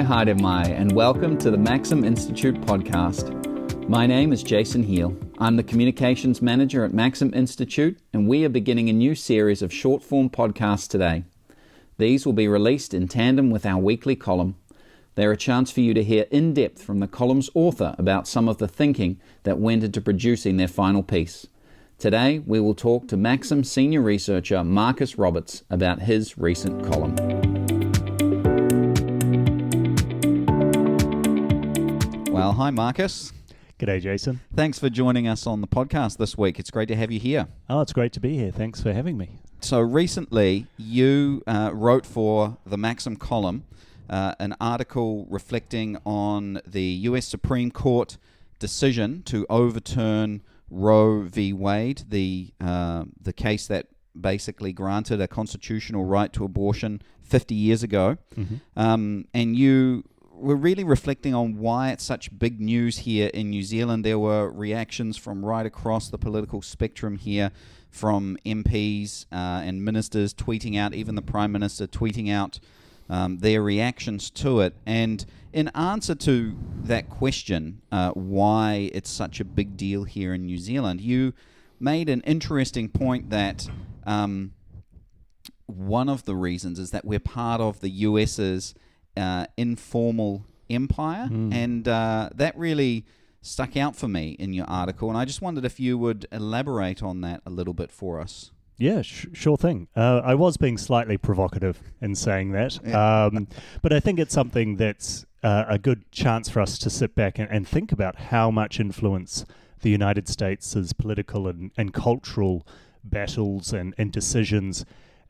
haere mai, and welcome to the Maxim Institute podcast. My name is Jason Heal. I'm the Communications Manager at Maxim Institute, and we are beginning a new series of short-form podcasts today. These will be released in tandem with our weekly column. They're a chance for you to hear in depth from the column's author about some of the thinking that went into producing their final piece. Today, we will talk to Maxim senior researcher Marcus Roberts about his recent column. Well, hi Marcus. G'day, Jason. Thanks for joining us on the podcast this week. It's great to have you here. Oh, it's great to be here. Thanks for having me. So recently, you wrote for the Maxim column an article reflecting on the U.S. Supreme Court decision to overturn Roe v. Wade, the case that basically granted a constitutional right to abortion 50 years ago. Mm-hmm. And you were really reflecting on why it's such big news here in New Zealand. There were reactions from right across the political spectrum here, from MPs and ministers tweeting out, even the Prime Minister tweeting out their reactions to it. And in answer to that question, why it's such a big deal here in New Zealand, you made an interesting point that one of the reasons is that we're part of the US's informal empire, and that really stuck out for me in your article, and I just wondered if you would elaborate on that a little bit for us. Yeah, sure thing. I was being slightly provocative in saying that, but I think it's something that's a good chance for us to sit back and think about how much influence the United States' political and cultural battles and decisions,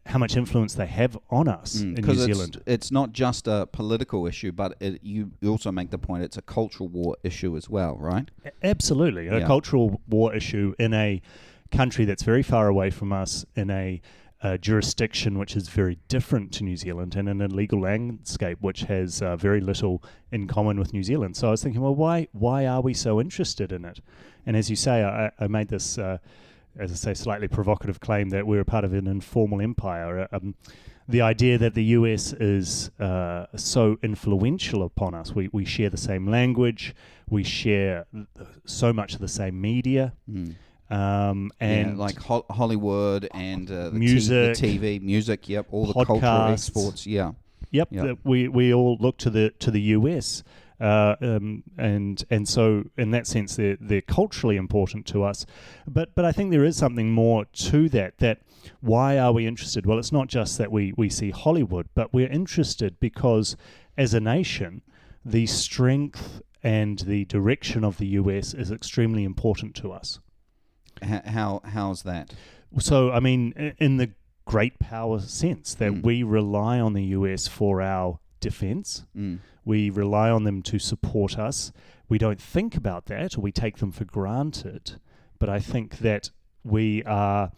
how much influence they have on us in New Zealand. It's not just a political issue, but you also make the point it's a cultural war issue as well, right? Absolutely. A cultural war issue in a country that's very far away from us, in a jurisdiction which is very different to New Zealand, and in a legal landscape which has very little in common with New Zealand. So I was thinking, well, why are we so interested in it? And as you say, I made this as I say, slightly provocative claim that we're a part of an informal empire. The idea that the US is so influential upon us. We share the same language. We share so much of the same media. And like Hollywood and music, the TV, music, all the podcasts, cultural exports, We all look to the US. And so in that sense they're culturally important to us, but I think there is something more to that why are we interested? Well, it's not just that we see Hollywood, but we're interested because as a nation the strength and the direction of the US is extremely important to us. How's that? So I mean, in the great power sense that we rely on the US for our defense. We rely on them to support us. We don't think about that, or we take them for granted. But I think that we are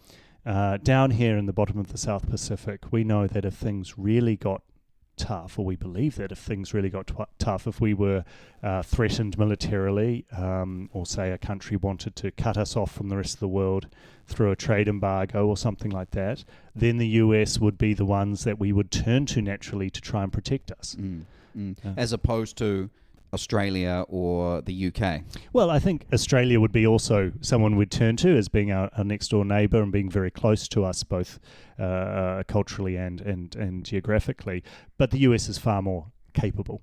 down here in the bottom of the South Pacific. We know that if things really got tough, or we believe that if things really got tough, if we were threatened militarily, or say a country wanted to cut us off from the rest of the world through a trade embargo or something like that, then the US would be the ones that we would turn to naturally to try and protect us. As opposed to Australia or the UK? Well, I think Australia would be also someone we'd turn to as being our next door neighbour and being very close to us both culturally and geographically. But the US is far more capable.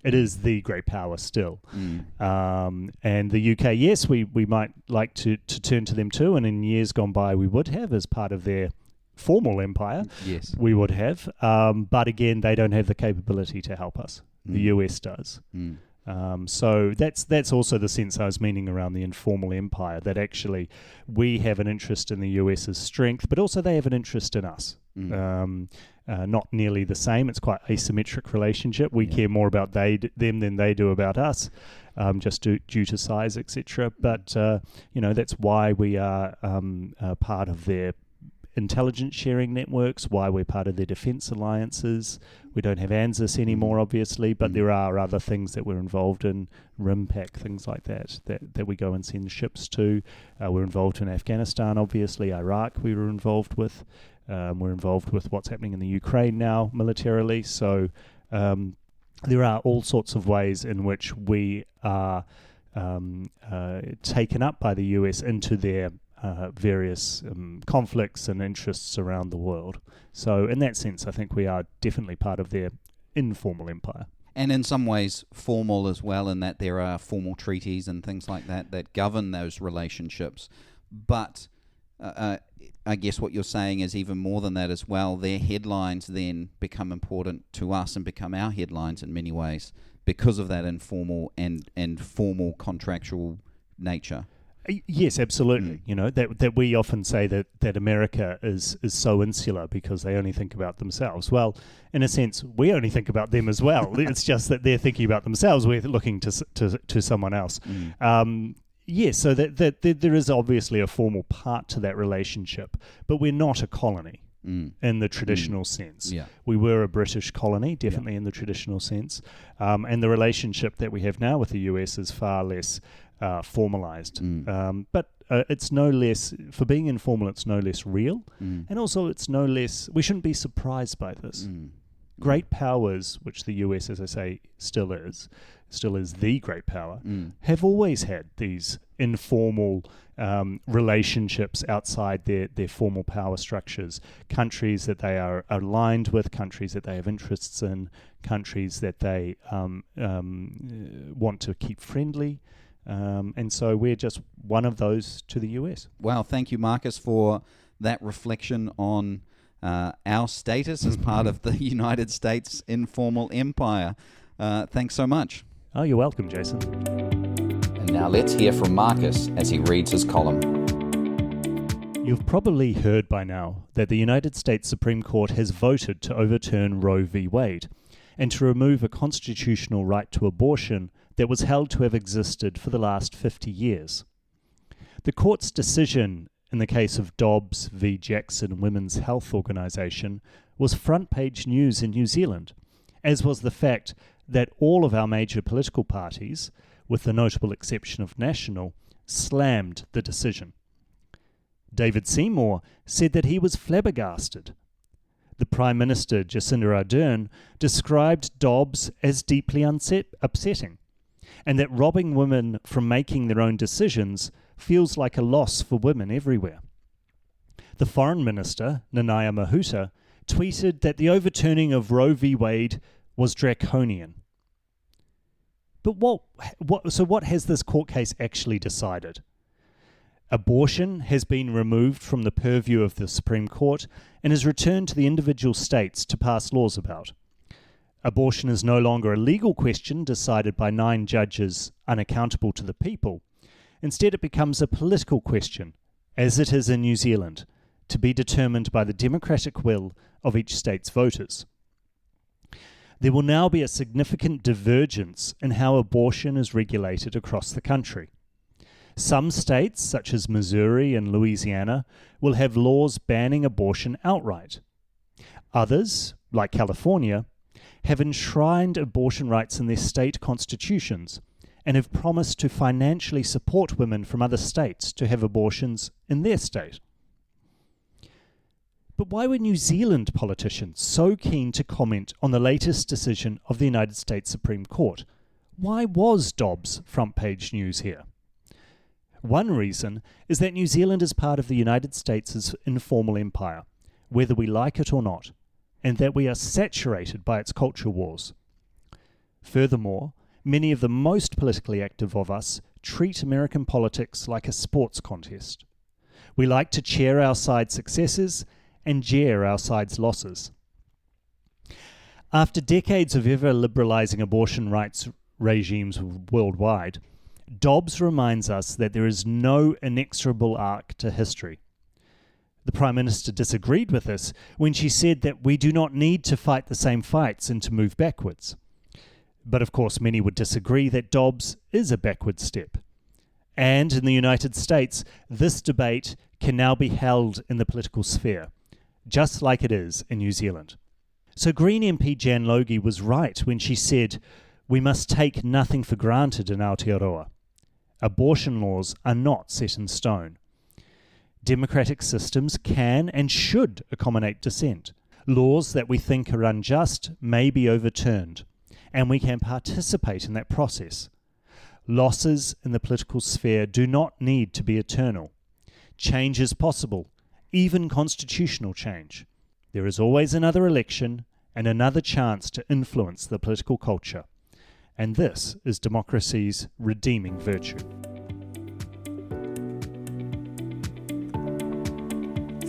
It is the great power still. And the UK, yes, we might like to turn to them too, and in years gone by we would have as part of their formal empire. Yes, we would have. But again, they don't have the capability to help us. The US does. So that's also the sense I was meaning around the informal empire, that actually we have an interest in the US's strength, but also they have an interest in us. Not nearly the same. It's quite asymmetric relationship. We care more about them than they do about us, just due to size, etc. But that's why we are part of their intelligence sharing networks, why we're part of their defence alliances. We don't have ANZUS anymore, obviously, but there are other things that we're involved in, RIMPAC, things like that we go and send ships to. We're involved in Afghanistan, obviously, Iraq we were involved with. We're involved with what's happening in the Ukraine now militarily. So there are all sorts of ways in which we are taken up by the US into their various conflicts and interests around the world. So in that sense, I think we are definitely part of their informal empire. And in some ways formal as well, in that there are formal treaties and things like that that govern those relationships. But I guess what you're saying is even more than that as well. Their headlines then become important to us and become our headlines in many ways because of that informal and formal contractual nature. Yes, absolutely. You know, that we often say that America is so insular because they only think about themselves. Well, in a sense, we only think about them as well. It's just that they're thinking about themselves. We're looking to someone else. Yes, so that there is obviously a formal part to that relationship, but we're not a colony in the traditional sense. Yeah. We were a British colony, definitely in the traditional sense, and the relationship that we have now with the US is far less formalized. But it's no less, for being informal, it's no less real, and also it's no less, we shouldn't be surprised by this. Great powers, which the US, as I say, still is the great power, have always had these informal relationships outside their formal power structures. Countries that they are aligned with, countries that they have interests in, countries that they want to keep friendly. And so we're just one of those to the US. Well, thank you, Marcus, for that reflection on our status as part of the United States informal empire. Thanks so much. Oh, you're welcome, Jason. And now let's hear from Marcus as he reads his column. You've probably heard by now that the United States Supreme Court has voted to overturn Roe v. Wade and to remove a constitutional right to abortion that was held to have existed for the last 50 years. The court's decision in the case of Dobbs v. Jackson Women's Health Organisation was front-page news in New Zealand, as was the fact that all of our major political parties, with the notable exception of National, slammed the decision. David Seymour said that he was flabbergasted. The Prime Minister, Jacinda Ardern, described Dobbs as deeply upsetting, and that robbing women from making their own decisions feels like a loss for women everywhere. The Foreign Minister, Nanaia Mahuta, tweeted that the overturning of Roe v. Wade was draconian. But what has this court case actually decided? Abortion has been removed from the purview of the Supreme Court and is returned to the individual states to pass laws about. Abortion is no longer a legal question decided by 9 judges unaccountable to the people. Instead, it becomes a political question, as it is in New Zealand, to be determined by the democratic will of each state's voters. There will now be a significant divergence in how abortion is regulated across the country. Some states, such as Missouri and Louisiana, will have laws banning abortion outright. Others, like California, have enshrined abortion rights in their state constitutions and have promised to financially support women from other states to have abortions in their state. But why were New Zealand politicians so keen to comment on the latest decision of the United States Supreme Court? Why was Dobbs front-page news here? One reason is that New Zealand is part of the United States' informal empire, whether we like it or not, and that we are saturated by its culture wars. Furthermore, many of the most politically active of us treat American politics like a sports contest. We like to cheer our side's successes and jeer our side's losses. After decades of ever liberalizing abortion rights regimes worldwide, Dobbs reminds us that there is no inexorable arc to history. The Prime Minister disagreed with this when she said that we do not need to fight the same fights and to move backwards. But of course many would disagree that Dobbs is a backward step. And in the United States, this debate can now be held in the political sphere, just like it is in New Zealand. So Green MP Jan Logie was right when she said, "We must take nothing for granted in Aotearoa. Abortion laws are not set in stone. Democratic systems can and should accommodate dissent. Laws that we think are unjust may be overturned, and we can participate in that process. Losses in the political sphere do not need to be eternal. Change is possible, even constitutional change. There is always another election and another chance to influence the political culture. And this is democracy's redeeming virtue.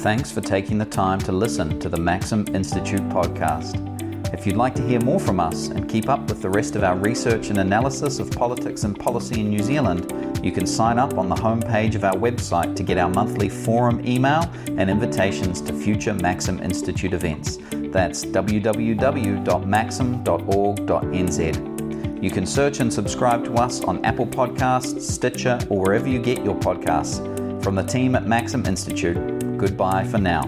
Thanks for taking the time to listen to the Maxim Institute podcast. If you'd like to hear more from us and keep up with the rest of our research and analysis of politics and policy in New Zealand, you can sign up on the homepage of our website to get our monthly forum email and invitations to future Maxim Institute events. That's www.maxim.org.nz. You can search and subscribe to us on Apple Podcasts, Stitcher, or wherever you get your podcasts. From the team at Maxim Institute, goodbye for now.